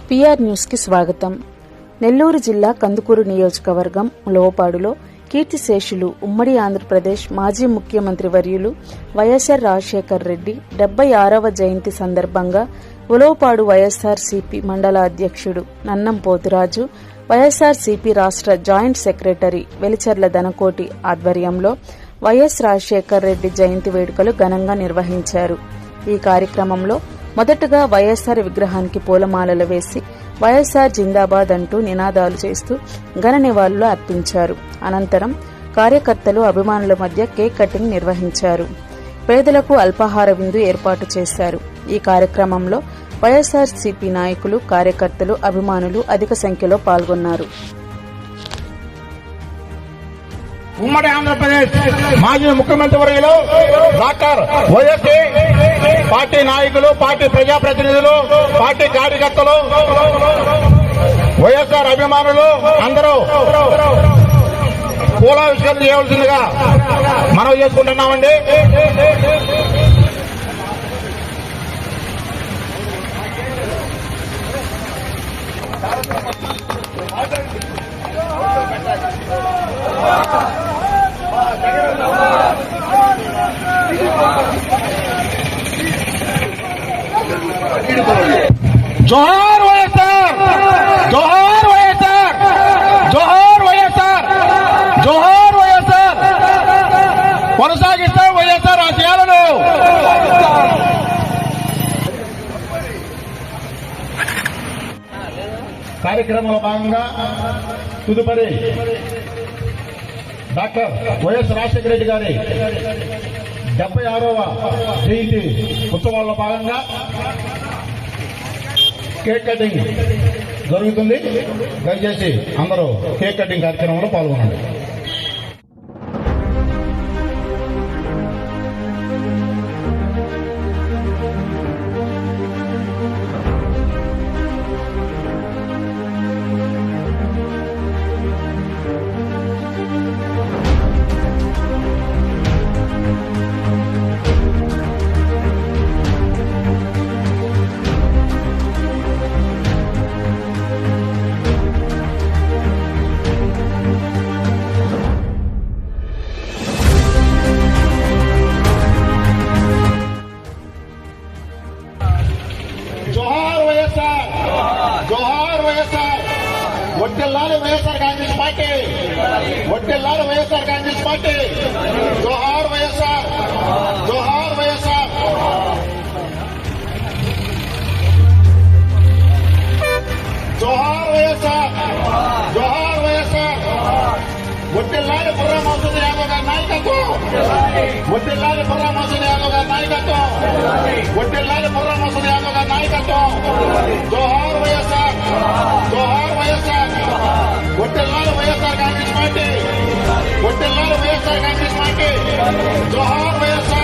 PR news కి స్వాగతం. నెల్లూరు జిల్లా కందుకూరు నియోజకవర్గం ఉలవపాడులో కీర్తిశేషులు ఉమ్మడి ఆంధ్రప్రదేశ్ మాజీ ముఖ్యమంత్రి వర్యులు వైఎస్ఆర్ రాజశేఖర్ రెడ్డి 76వ జయంతి సందర్భంగా ఉలవపాడు వైఎస్ఆర్సీపీ మండల అధ్యక్షుడు నన్నం పోతురాజు, వైఎస్ఆర్సీపీ రాష్ట్ర జాయింట్ సెక్రటరీ వెలిచర్ల ధనకోటి ఆధ్వర్యంలో వైఎస్ రాజశేఖర్ రెడ్డి జయంతి వేడుకలు ఘనంగా నిర్వహించారు. ఈ కార్యక్రమంలో మొదటగా వైఎస్ఆర్ విగ్రహానికి పూలమాలలు వేసి వైఎస్ఆర్ జిందాబాద్ అంటూ నినాదాలు చేస్తూ ఘన నివాళులు అర్పించారు. అనంతరం కార్యకర్తలు, అభిమానుల మధ్య కేక్ కటింగ్ నిర్వహించారు. పేదలకు అల్పాహార విందు ఏర్పాటు చేశారు. ఈ కార్యక్రమంలో వైఎస్ఆర్సీపీ నాయకులు, కార్యకర్తలు, అభిమానులు అధిక సంఖ్యలో పాల్గొన్నారు. ఉమ్మడి ఆంధ్రప్రదేశ్ మాజీ ముఖ్యమంత్రి వర్యులు డాక్టర్ వైఎస్ పార్టీ నాయకులు, పార్టీ ప్రజాప్రతినిధులు, పార్టీ కార్యకర్తలు, వైఎస్ఆర్ అభిమానులు అందరూ పూలావిష్కరణ చేయవలసిందిగా మనవి చేసుకుంటున్నామండి. జోహార్ వైఎస్ఆర్, జోహార్ వైఎస్ఆర్, జోహార్ వైఎస్ఆర్, జోహార్ వైఎస్ఆర్. కొనసాగిస్తాం వైఎస్ఆర్ ఆశయాలను. కార్యక్రమంలో భాగంగా తదుపరి డాక్టర్ వైఎస్ రాజశేఖర రెడ్డి గారి 76వ జయంతి ఉత్సవాల్లో భాగంగా కేక్ కటింగ్ జరుగుతుంది. దయచేసి అందరూ కేక్ కటింగ్ కార్యక్రమంలో పాల్గొనండి. జోహార్ వైఎస్ఆర్, వడ్డెల్లాలి వైఎస్ఆర్ కాంగ్రెస్ పార్టీ, వడ్డెల్లాలి వైఎస్ఆర్ కాంగ్రెస్ పార్టీ. జోహార్ వైఎస్ఆర్, జోహార్ వైఎస్ఆర్. జోహార్ వైఎస్ఆర్, జోహార్ వైఎస్ఆర్. వడ్డెల్లాలి బుర్రా మసూద్ యాదవ్ గారి నాయకత్వం, వడ్డెల్లాలి బుర్రా మసూద్ యాదవ్ గారి నాయకత్వం, వడ్డెల్లాలి బుర్రా మసూద్ యాదవ్ గారి నాయకత్వం. జోహార్ వైఎస్ఆర్, జోహార్ వైఎస్ఆర్. వడ్డెల్లాలి వైఎస్ఆర్ కాంగ్రెస్ పార్టీ, వడ్డెల్లాలి వైఎస్ఆర్ కాంగ్రెస్ పార్టీ. జోహార్ వైఎస్ఆర్.